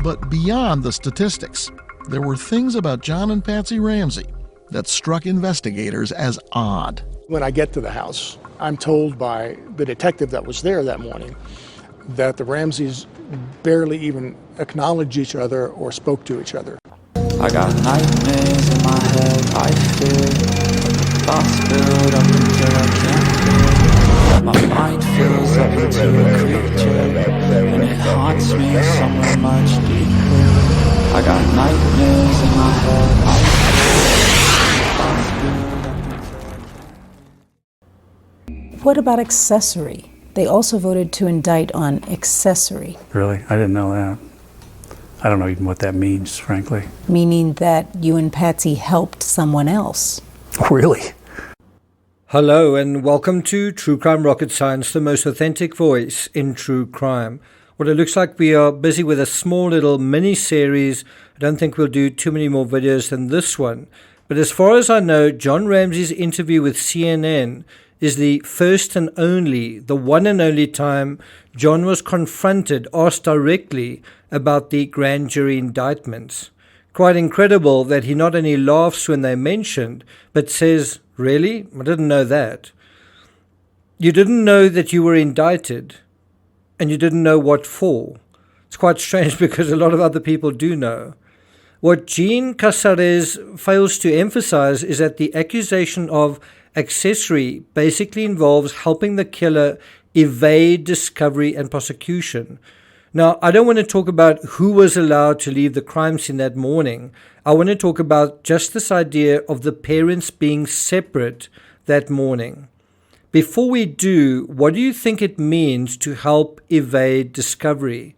But beyond the statistics, there were things about John and Patsy Ramsey that struck investigators as odd. When I get to the house, I'm told by the detective that was there that morning that the Ramseys barely even acknowledged each other or spoke to each other. I got nightmares in my head, I fear thoughts build up until I can't feel. My mind fills up into a creature, and it haunts me somewhere much deeper. I got nightmares in my head, I fear thoughts build up until. What about accessory? They also voted to indict on accessory. Really? I didn't know that. I don't know even what that means, frankly. Meaning that you and Patsy helped someone else. Really? Hello and welcome to True Crime Rocket Science, the most authentic voice in true crime. Well, it looks like we are busy with a small little mini-series. I don't think we'll do too many more videos than this one. But as far as I know, John Ramsey's interview with CNN is the first and only, the one and only time John was confronted, asked directly about the grand jury indictments. Quite incredible that he not only laughs when they're mentioned, but says, "Really? I didn't know that." You didn't know that you were indicted, and you didn't know what for. It's quite strange because a lot of other people do know. What Jean Casares fails to emphasize is that the accusation of accessory basically involves helping the killer evade discovery and prosecution. Now, I don't want to talk about who was allowed to leave the crime scene that morning. I want to talk about just this idea of the parents being separate that morning. Before we do, what do you think it means to help evade discovery?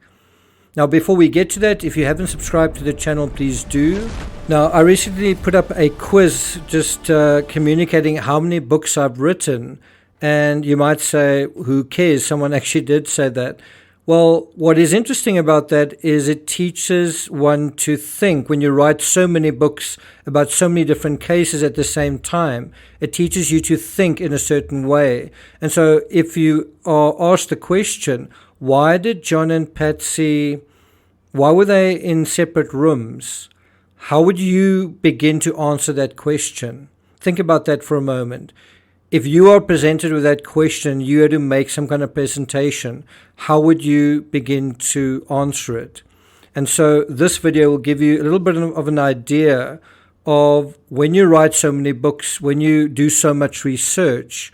Now, before we get to that, if you haven't subscribed to the channel, please do. Now, I recently put up a quiz just communicating how many books I've written. And you might say, who cares? Someone actually did say that. Well, what is interesting about that is it teaches one to think. When you write so many books about so many different cases at the same time, it teaches you to think in a certain way. And so if you are asked the question, why did John and Patsy, why were they in separate rooms? How would you begin to answer that question? Think about that for a moment. If you are presented with that question, you had to make some kind of presentation, how would you begin to answer it? And so this video will give you a little bit of an idea of when you write so many books, when you do so much research,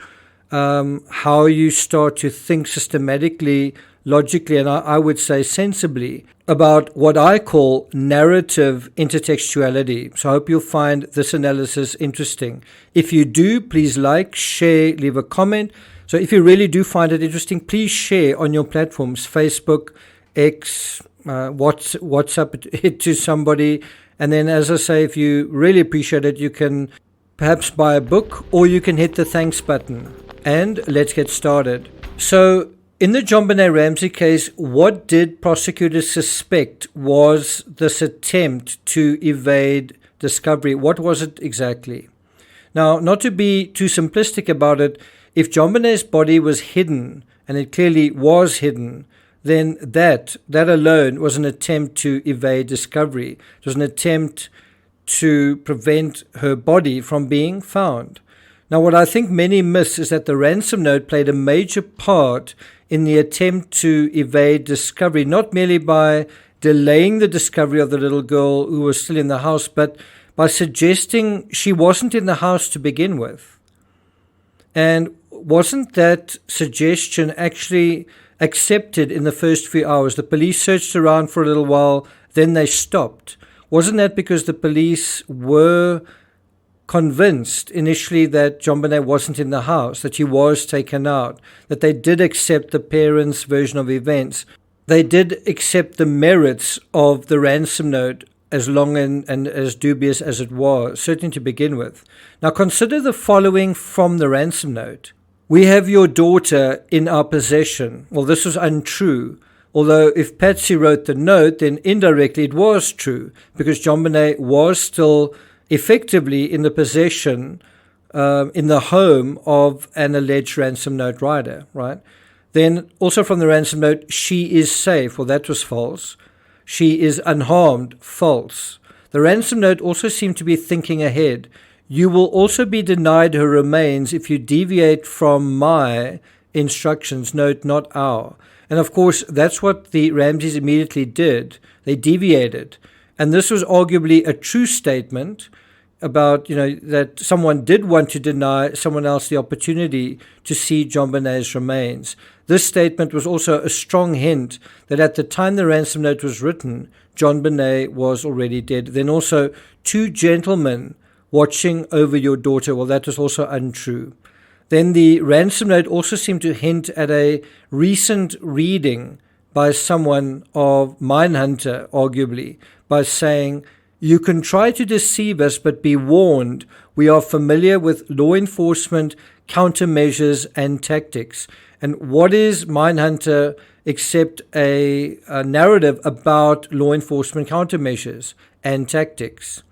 how you start to think systematically, logically, and I would say sensibly about what I call narrative intertextuality. So I hope you'll find this analysis interesting. If you do, please like, share, leave a comment. So if you really do find it interesting, please share on your platforms, Facebook, X, WhatsApp it to somebody. And then, as I say, if you really appreciate it, you can perhaps buy a book or you can hit the thanks button. And let's get started. So in the JONBENET Ramsey case, what did prosecutors suspect was this attempt to evade discovery? What was it exactly? Now, not to be too simplistic about it, if JONBENET's body was hidden, and it clearly was hidden, then that alone was an attempt to evade discovery. It was an attempt to prevent her body from being found. Now, what I think many miss is that the ransom note played a major part in the attempt to evade discovery, not merely by delaying the discovery of the little girl who was still in the house, but by suggesting she wasn't in the house to begin with. And wasn't that suggestion actually accepted in the first few hours? The police searched around for a little while, then they stopped. Wasn't that because the police were convinced initially that JONBENET wasn't in the house, that she was taken out, that they did accept the parents' version of events? They did accept the merits of the ransom note, as long and as dubious as it was, certainly to begin with. Now consider the following from the ransom note. We have your daughter in our possession. Well, this was untrue. Although if Patsy wrote the note, then indirectly it was true, because JONBENET was still effectively in the possession, in the home of an alleged ransom note writer, right? Then also from the ransom note, she is safe. Well, that was false. She is unharmed. False. The ransom note also seemed to be thinking ahead. You will also be denied her remains if you deviate from my instructions. Note, not our. And of course, that's what the Ramseys immediately did. They deviated. And this was arguably a true statement about, that someone did want to deny someone else the opportunity to see JONBENET's remains. This statement was also a strong hint that at the time the ransom note was written, JONBENET was already dead. Then also, 2 gentlemen watching over your daughter. Well, that was also untrue. Then the ransom note also seemed to hint at a recent reading by someone of Mindhunter, arguably, by saying, you can try to deceive us, but be warned, we are familiar with law enforcement countermeasures and tactics. And what is Mindhunter except a narrative about law enforcement countermeasures and tactics?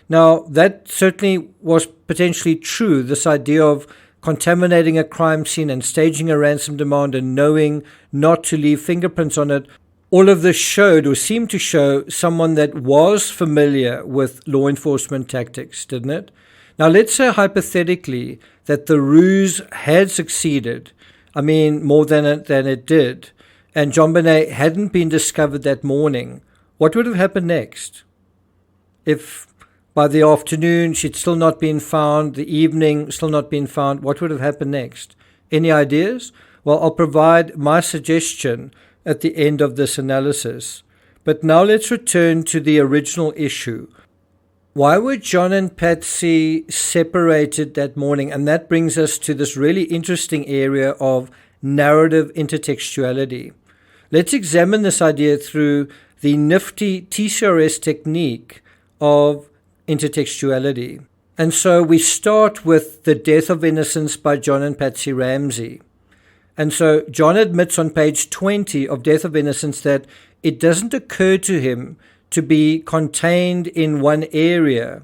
Now, that certainly was potentially true, this idea of contaminating a crime scene and staging a ransom demand and knowing not to leave fingerprints on it. All of this showed or seemed to show someone that was familiar with law enforcement tactics, didn't it? Now, let's say hypothetically that the ruse had succeeded, more than it did, and JONBENET hadn't been discovered that morning. What would have happened next? If by the afternoon she'd still not been found, the evening still not been found, what would have happened next? Any ideas? Well, I'll provide my suggestion at the end of this analysis. But now let's return to the original issue. Why were John and Patsy separated that morning? And that brings us to this really interesting area of narrative intertextuality. Let's examine this idea through the nifty TCRS technique of intertextuality. And so we start with The Death of Innocence by John and Patsy Ramsey. And so John admits on page 20 of Death of Innocence that it doesn't occur to him to be contained in one area,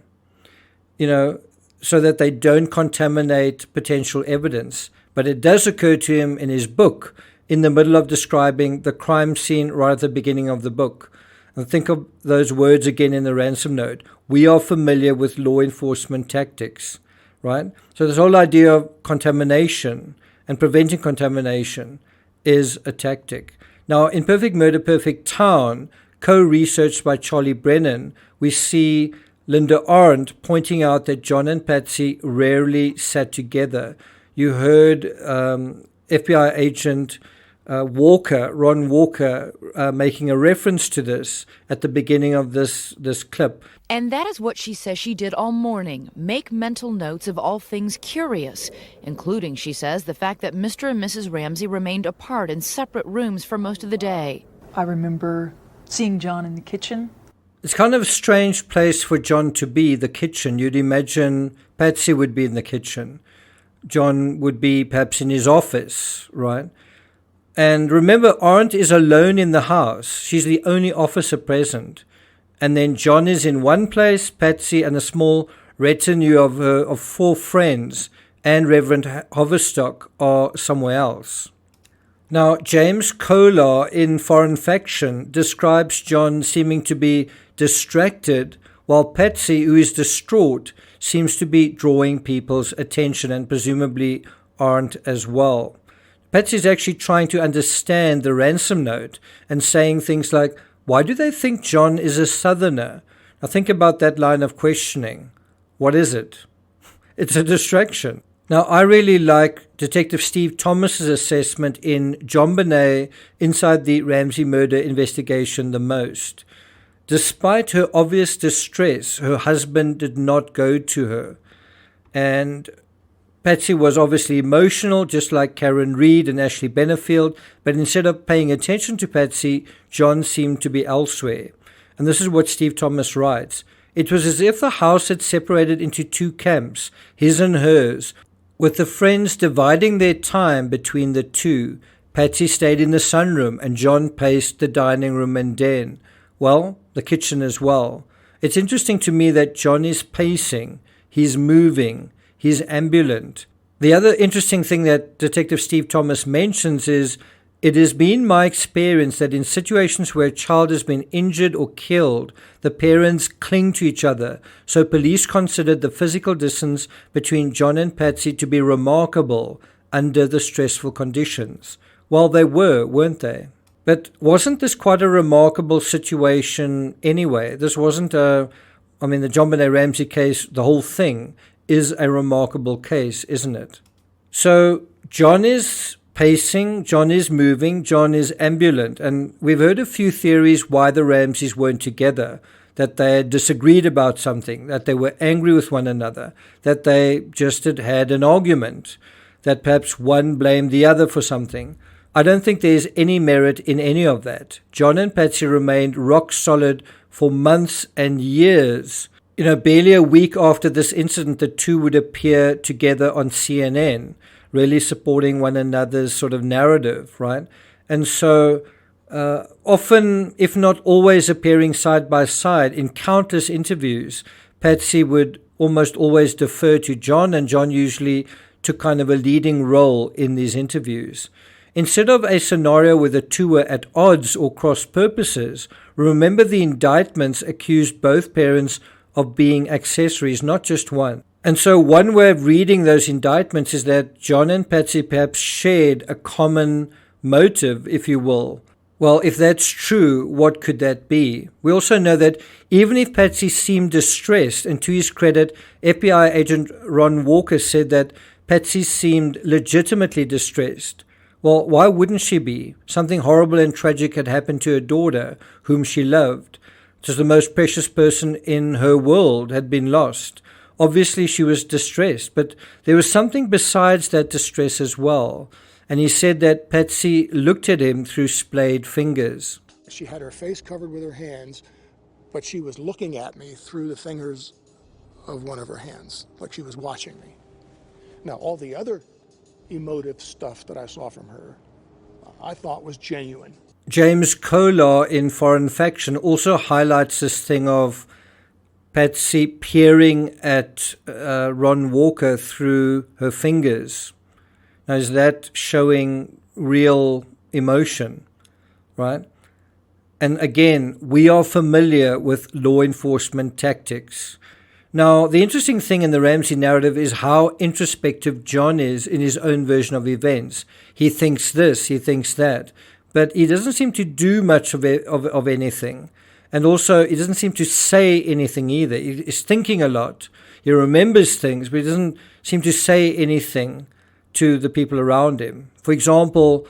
so that they don't contaminate potential evidence. But it does occur to him in his book, in the middle of describing the crime scene right at the beginning of the book. And think of those words again in the ransom note. We are familiar with law enforcement tactics, right? So this whole idea of contamination and preventing contamination is a tactic. Now, in Perfect Murder, Perfect Town, co-researched by Charlie Brennan, we see Linda Arndt pointing out that John and Patsy rarely sat together. You heard FBI agent Ron Walker, making a reference to this at the beginning of this clip. And that is what she says she did all morning, make mental notes of all things curious, including, she says, the fact that Mr. and Mrs. Ramsey remained apart in separate rooms for most of the day. I remember seeing John in the kitchen. It's kind of a strange place for John to be, the kitchen. You'd imagine Patsy would be in the kitchen. John would be perhaps in his office, right? And remember, Arndt is alone in the house. She's the only officer present. And then John is in one place, Patsy and a small retinue of 4 friends and Reverend Hoverstock are somewhere else. Now, James Kolar in Foreign Faction describes John seeming to be distracted, while Patsy, who is distraught, seems to be drawing people's attention, and presumably Arndt as well. Patsy is actually trying to understand the ransom note and saying things like, why do they think John is a Southerner? Now think about that line of questioning. What is it? It's a distraction. Now, I really like Detective Steve Thomas's assessment in JONBENET Inside the Ramsey Murder Investigation the most. Despite her obvious distress, her husband did not go to her. And Patsy was obviously emotional, just like Karen Reed and Ashley Benefield, but instead of paying attention to Patsy, John seemed to be elsewhere. And this is what Steve Thomas writes. It was as if the house had separated into 2 camps, his and hers, with the friends dividing their time between the two. Patsy stayed in the sunroom and John paced the dining room and den. Well, the kitchen as well. It's interesting to me that John is pacing, he's moving, he's ambulant. The other interesting thing that Detective Steve Thomas mentions is It has been my experience that in situations where a child has been injured or killed, the parents cling to each other, so police considered the physical distance between John and Patsy to be remarkable under the stressful conditions. Well, they were, weren't they? But wasn't this quite a remarkable situation anyway? This wasn't the JONBENET Ramsey case, the whole thing is a remarkable case, isn't it? So John is pacing, John is moving, John is ambulant, and we've heard a few theories why the Ramseys weren't together, that they had disagreed about something, that they were angry with one another, that they just had an argument, that perhaps one blamed the other for something. I don't think there's any merit in any of that. John and Patsy remained rock solid for months and years. Barely a week after this incident, the two would appear together on CNN, really supporting one another's sort of narrative, right? And so often, if not always appearing side by side in countless interviews, Patsy would almost always defer to John, and John usually took kind of a leading role in these interviews. Instead of a scenario where the two were at odds or cross purposes, remember the indictments accused both parents of being accessories, not just one. And so one way of reading those indictments is that John and Patsy perhaps shared a common motive, if you will. Well, if that's true, what could that be? We also know that even if Patsy seemed distressed, and to his credit, FBI agent Ron Walker said that Patsy seemed legitimately distressed. Well, why wouldn't she be? Something horrible and tragic had happened to her daughter, whom she loved. Just the most precious person in her world had been lost. Obviously, she was distressed, but there was something besides that distress as well. And he said that Patsy looked at him through splayed fingers. She had her face covered with her hands, but she was looking at me through the fingers of one of her hands, like she was watching me. Now, all the other emotive stuff that I saw from her, I thought was genuine. James Kolar in Foreign Faction also highlights this thing of Patsy peering at Ron Walker through her fingers. Now, is that showing real emotion, right? And again, we are familiar with law enforcement tactics. Now, the interesting thing in the Ramsey narrative is how introspective John is in his own version of events. He thinks this, he thinks that, but he doesn't seem to do much of anything. And also, he doesn't seem to say anything either. He's thinking a lot. He remembers things, but he doesn't seem to say anything to the people around him. For example,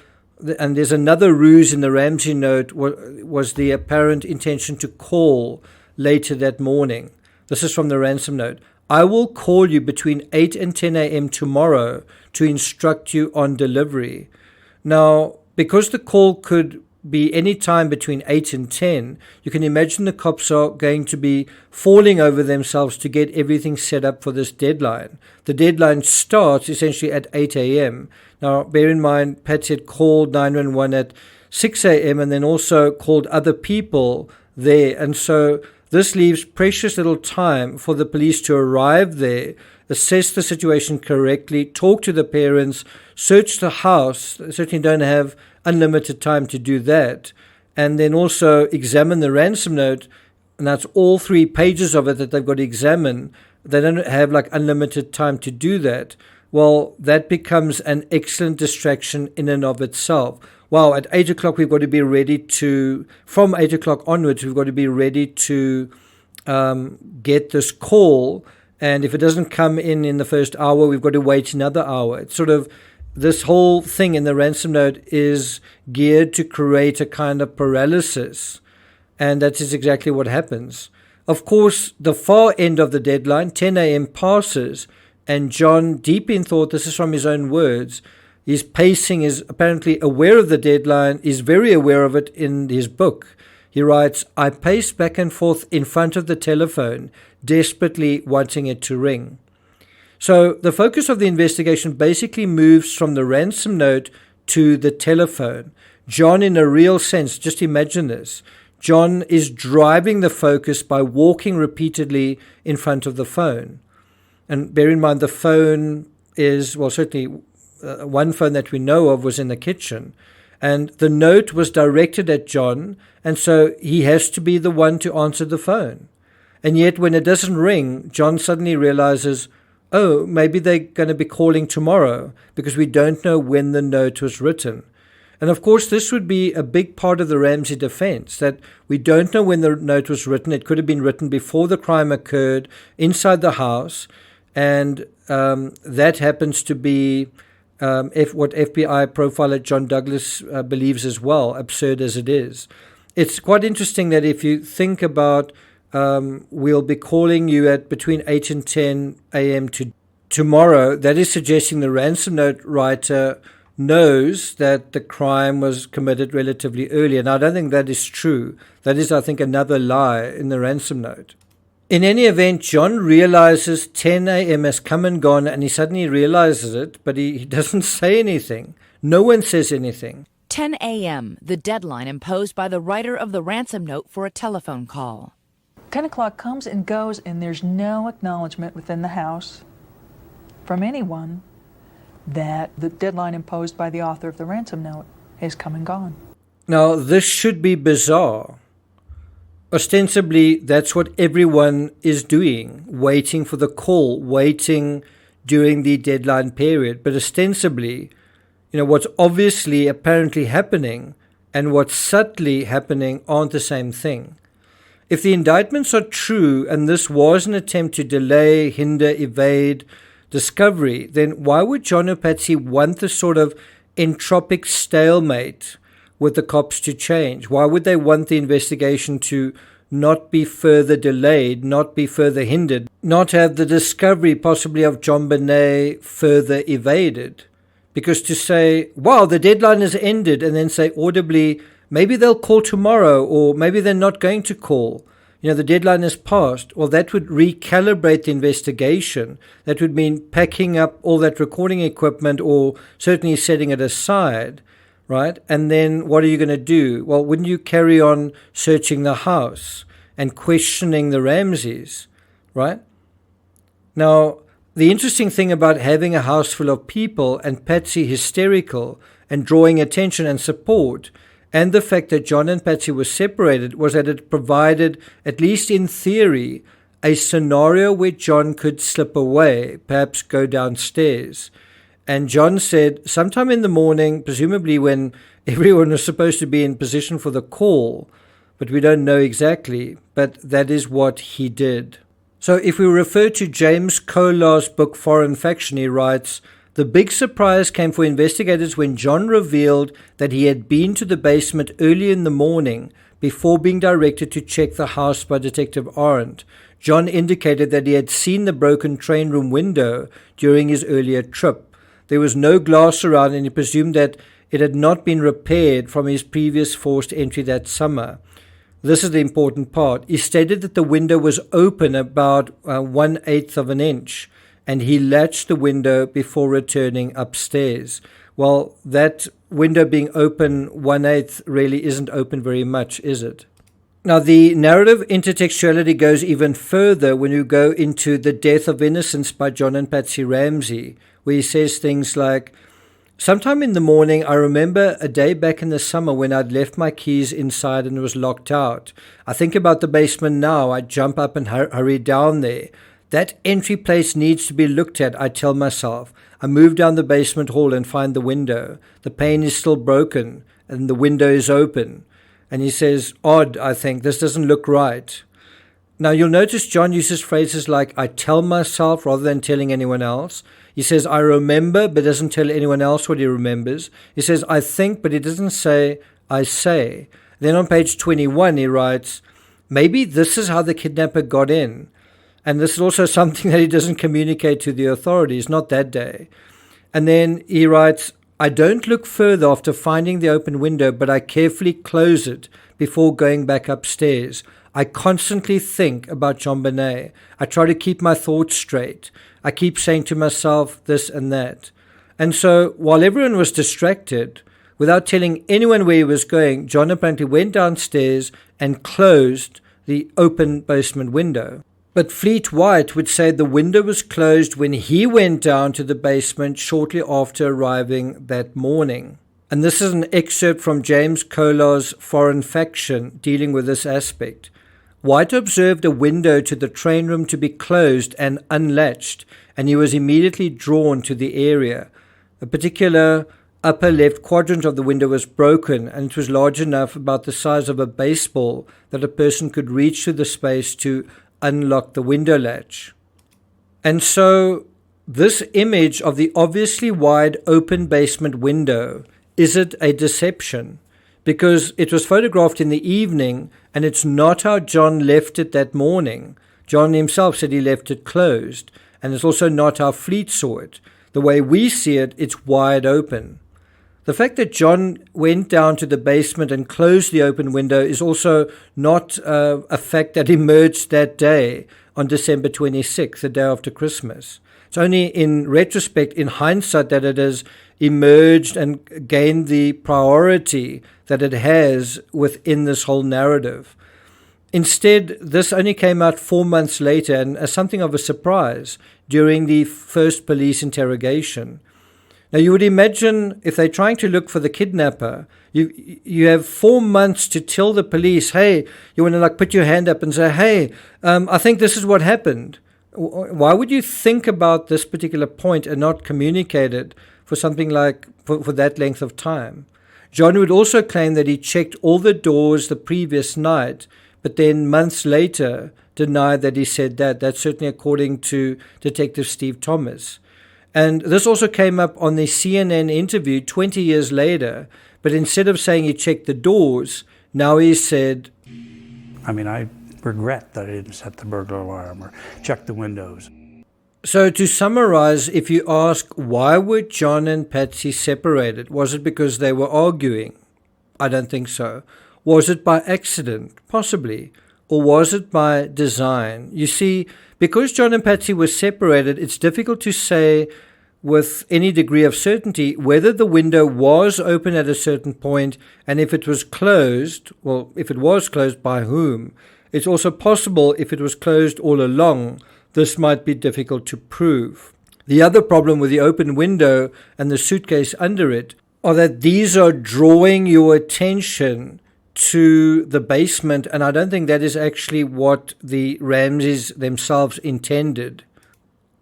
and there's another ruse in the Ramsey note, was the apparent intention to call later that morning. This is from the Ransom note. I will call you between 8 and 10 a.m. tomorrow to instruct you on delivery. Now, because the call could be any time between 8 and 10, you can imagine the cops are going to be falling over themselves to get everything set up for this deadline. The deadline starts essentially at 8 a.m. Now, bear in mind, Patsy had called 911 at 6 a.m. and then also called other people there. And so this leaves precious little time for the police to arrive there, assess the situation correctly, talk to the parents, search the house. They certainly don't have unlimited time to do that. And then also examine the ransom note. And that's all 3 pages of it that they've got to examine. They don't have unlimited time to do that. Well, that becomes an excellent distraction in and of itself. Wow, at 8 o'clock, we've got to be ready to, from 8 o'clock onwards, we've got to be ready to get this call. And if it doesn't come in the first hour, we've got to wait another hour. It's sort of, this whole thing in the ransom note is geared to create a kind of paralysis. And that is exactly what happens. Of course, the far end of the deadline, 10 a.m. passes, and John, deep in thought, this is from his own words, he's pacing, is apparently aware of the deadline, is very aware of it in his book. He writes, I paced back and forth in front of the telephone, desperately wanting it to ring. So the focus of the investigation basically moves from the ransom note to the telephone. John, in a real sense, just imagine this, John is driving the focus by walking repeatedly in front of the phone. And bear in mind, the phone is, well, certainly one phone that we know of was in the kitchen. And the note was directed at John, and so he has to be the one to answer the phone. And yet when it doesn't ring, John suddenly realizes, oh, maybe they're going to be calling tomorrow because we don't know when the note was written. And of course, this would be a big part of the Ramsey defense, that we don't know when the note was written. It could have been written before the crime occurred, inside the house, and that happens to be what FBI profiler John Douglas believes as well, absurd as it is. It's quite interesting that if you think about we'll be calling you at between 8 and 10 a.m. tomorrow, that is suggesting the ransom note writer knows that the crime was committed relatively early. And I don't think that is true. That is, I think, another lie in the ransom note. In any event, John realizes 10 a.m. has come and gone, and he suddenly realizes it, but he doesn't say anything. No one says anything. 10 a.m., the deadline imposed by the writer of the ransom note for a telephone call. 10 o'clock comes and goes, and there's no acknowledgement within the house from anyone that the deadline imposed by the author of the ransom note has come and gone. Now, this should be bizarre. Ostensibly, that's what everyone is doing, waiting for the call, waiting during the deadline period. But ostensibly, what's obviously apparently happening and what's subtly happening aren't the same thing. If the indictments are true and this was an attempt to delay, hinder, evade discovery, then why would John or Patsy want this sort of entropic stalemate with the cops to change? Why would they want the investigation to not be further delayed, not be further hindered, not have the discovery possibly of JONBENET further evaded? Because to say, wow, the deadline has ended, and then say audibly, maybe they'll call tomorrow, or maybe they're not going to call. The deadline has passed. Well, that would recalibrate the investigation. That would mean packing up all that recording equipment, or certainly setting it aside, right? And then what are you going to do? Well, wouldn't you carry on searching the house and questioning the Ramseys, right? Now, the interesting thing about having a house full of people and Patsy hysterical and drawing attention and support, and the fact that John and Patsy were separated, was that it provided, at least in theory, a scenario where John could slip away, perhaps go downstairs. And John said sometime in the morning, presumably when everyone was supposed to be in position for the call, but we don't know exactly, but that is what he did. So if we refer to James Kolar's book Foreign Faction, he writes, the big surprise came for investigators when John revealed that he had been to the basement early in the morning before being directed to check the house by Detective Arendt. John indicated that he had seen the broken train room window during his earlier trip. There was no glass around, and he presumed that it had not been repaired from his previous forced entry that summer. This is the important part. He stated that the window was open about 1/8 of an inch, and he latched the window before returning upstairs. Well, that window being open 1/8 really isn't open very much, is it? Now, the narrative intertextuality goes even further when you go into The Death of Innocence by John and Patsy Ramsey, where he says things like, sometime in the morning, I remember a day back in the summer when I'd left my keys inside and was locked out. I think about the basement now. I jump up and hurry down there. That entry place needs to be looked at, I tell myself. I move down the basement hall and find the window. The pane is still broken and the window is open. And he says, odd, I think. This doesn't look right. Now, you'll notice John uses phrases like, I tell myself, rather than telling anyone else. He says, I remember, but doesn't tell anyone else what he remembers. He says, I think, but he doesn't say, I say. Then on page 21, he writes, maybe this is how the kidnapper got in. And this is also something that he doesn't communicate to the authorities, not that day. And then he writes, I don't look further after finding the open window, but I carefully close it before going back upstairs. I constantly think about JONBENET. I try to keep my thoughts straight. I keep saying to myself this and that. And so while everyone was distracted, without telling anyone where he was going, John apparently went downstairs and closed the open basement window. But Fleet White would say the window was closed when he went down to the basement shortly after arriving that morning. And this is an excerpt from James Kolar's Foreign Faction dealing with this aspect. White observed a window to the train room to be closed and unlatched, and he was immediately drawn to the area. A particular upper left quadrant of the window was broken, and it was large enough, about the size of a baseball, that a person could reach through the space to unlock the window latch. And so this image of the obviously wide open basement window, is it a deception? Because it was photographed in the evening, and it's not how John left it that morning. John himself said he left it closed, and it's also not how Fleet saw it. The way we see it, it's wide open. The fact that John went down to the basement and closed the open window is also not a fact that emerged that day on December 26th, the day after Christmas. It's only in retrospect, in hindsight, that it has emerged and gained the priority that it has within this whole narrative. Instead, this only came out 4 months later, and as something of a surprise during the first police interrogation. Now, you would imagine if they're trying to look for the kidnapper, you have 4 months to tell the police, hey, you want to put your hand up and say, hey, I think this is what happened. Why would you think about this particular point and not communicate it for something for that length of time? John would also claim that he checked all the doors the previous night, but then months later denied that he said that. That's certainly according to Detective Steve Thomas. And this also came up on the CNN interview 20 years later, but instead of saying he checked the doors, now he said, I regret that I didn't set the burglar alarm or check the windows. So to summarize, if you ask, why were John and Patsy separated? Was it because they were arguing? I don't think so. Was it by accident? Possibly. Or was it by design? You see, because John and Patsy were separated, it's difficult to say with any degree of certainty whether the window was open at a certain point, and if it was closed, well, if it was closed, by whom? It's also possible if it was closed all along. This might be difficult to prove. The other problem with the open window and the suitcase under it are that these are drawing your attention to the basement, and I don't think that is actually what the Ramseys themselves intended.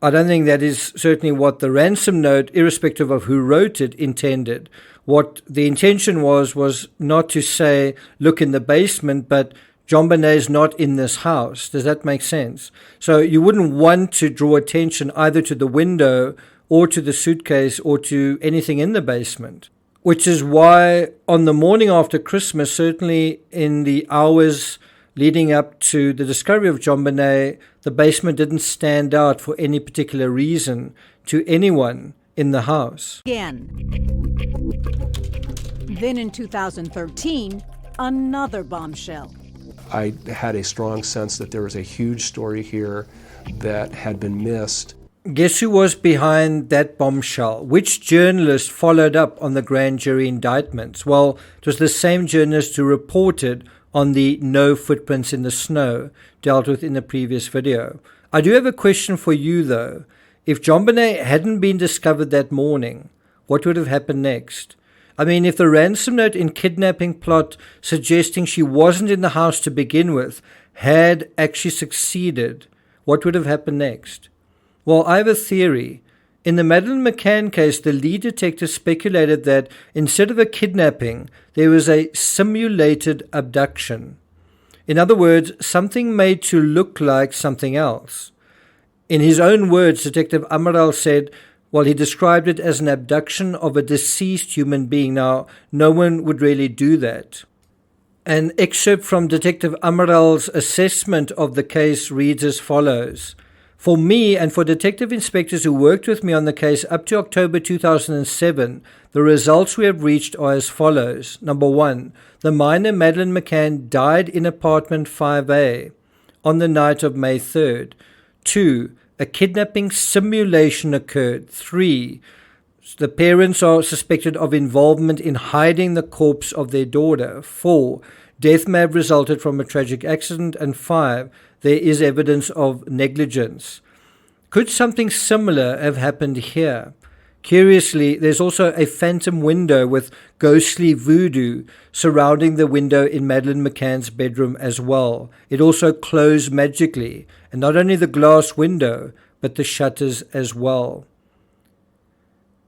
I don't think that is certainly what the ransom note, irrespective of who wrote it, intended. What the intention was not to say, look in the basement, but JONBENET is not in this house. Does that make sense? So you wouldn't want to draw attention either to the window or to the suitcase or to anything in the basement. Which is why on the morning after Christmas, certainly in the hours leading up to the discovery of JONBENET, the basement didn't stand out for any particular reason to anyone in the house. Again. Then in 2013, another bombshell. I had a strong sense that there was a huge story here that had been missed. Guess who was behind that bombshell? Which journalist followed up on the grand jury indictments? Well, it was the same journalist who reported on the no footprints in the snow dealt with in the previous video. I do have a question for you, though. If JONBENET hadn't been discovered that morning, what would have happened next? If the ransom note in kidnapping plot suggesting she wasn't in the house to begin with had actually succeeded, what would have happened next? Well, I have a theory. In the Madeleine McCann case, the lead detective speculated that instead of a kidnapping, there was a simulated abduction. In other words, something made to look like something else. In his own words, Detective Amaral said, well, he described it as an abduction of a deceased human being. Now, no one would really do that. An excerpt from Detective Amaral's assessment of the case reads as follows. For me and for detective inspectors who worked with me on the case up to October 2007, the results we have reached are as follows. Number 1, the minor Madeleine McCann died in apartment 5A on the night of May 3rd. 2, a kidnapping simulation occurred. 3, the parents are suspected of involvement in hiding the corpse of their daughter. 4, death may have resulted from a tragic accident. And 5, there is evidence of negligence. Could something similar have happened here? Curiously, there's also a phantom window with ghostly voodoo surrounding the window in Madeleine McCann's bedroom as well. It also closed magically, and not only the glass window, but the shutters as well.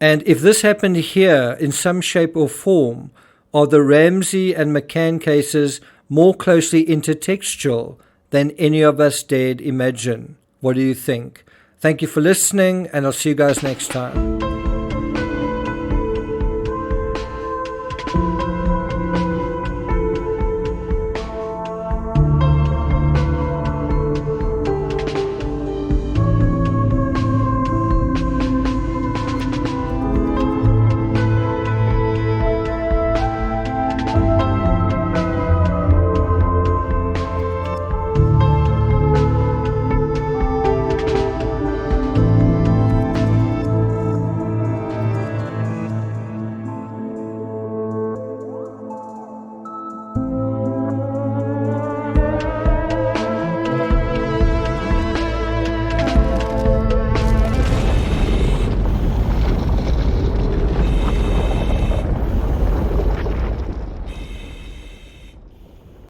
And if this happened here in some shape or form, are the Ramsey and McCann cases more closely intertextual than any of us dared imagine? What do you think? Thank you for listening, and I'll see you guys next time.